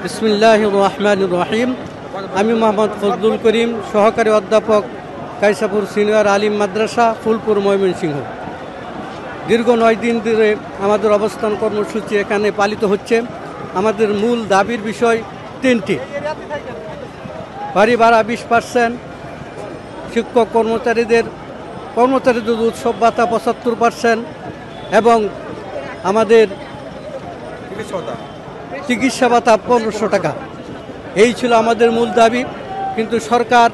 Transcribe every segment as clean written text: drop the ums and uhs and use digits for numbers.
বিসমিল্লাহির রহমানির রহিম। আমি মোহাম্মদ ফজলুল করিম, সহকারী অধ্যাপক, কাইসাপুর সিনিয়র আলিম মাদ্রাসা, ফুলপুর, ময়মনসিংহ। দীর্ঘ 9 দিন ধরে আমাদের অবস্থান কর্মসূচি এখানে পালিত হচ্ছে। আমাদের মূল দাবির বিষয় 3টি: বাড়ি ভাড়া 20%, শিক্ষক কর্মচারীদের উৎসব ভাতা 75% এবং আমাদের চিকিৎসা ভাতা 1500 টাকা। এই ছিল আমাদের মূল দাবি। কিন্তু সরকার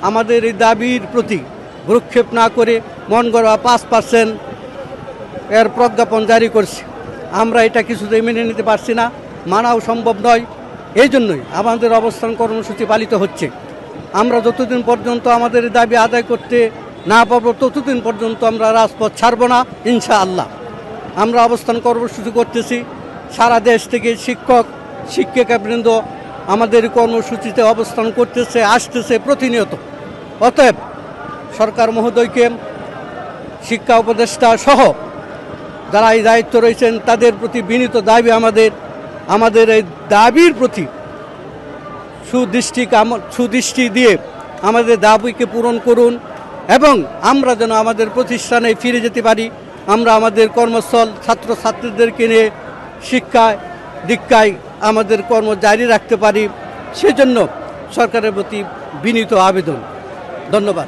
আমাদের এই দাবির প্রতি ভ্রুক্ষেপ না করে মন গড়া 5% এর প্রজ্ঞাপন জারি করছে। আমরা এটা কিছুতেই মেনে নিতে পারছি না, মানাও সম্ভব নয়। এই জন্যই আমাদের অবস্থান কর্মসূচি পালিত হচ্ছে। আমরা যতদিন পর্যন্ত আমাদের দাবি আদায় করতে না পারব ততদিন পর্যন্ত আমরা রাজপথ ছাড়ব না, ইনশাআল্লাহ। আমরা অবস্থান কর্মসূচি করতেছি। সারা দেশ থেকে শিক্ষক শিক্ষিকাবৃন্দ আমাদের কর্মসূচিতে অবস্থান করতেছে, আসতেছে প্রতিনিয়ত। অতএব সরকার মহোদয়কে, শিক্ষা উপদেষ্টা সহ যারা এই দায়িত্ব রয়েছেন তাদের প্রতি বিনীত দাবি আমাদের এই দাবির প্রতি সুদৃষ্টি দিয়ে আমাদের দাবিকে পূরণ করুন এবং আমরা যেন আমাদের প্রতিষ্ঠানে ফিরে যেতে পারি। আমরা আমাদের কর্মস্থল ছাত্রছাত্রীদেরকে নিয়ে শিক্ষায় দীক্ষায় আমাদের কর্ম জারি রাখতে পারি, সেজন্য সরকারের প্রতি বিনীত আবেদন। ধন্যবাদ।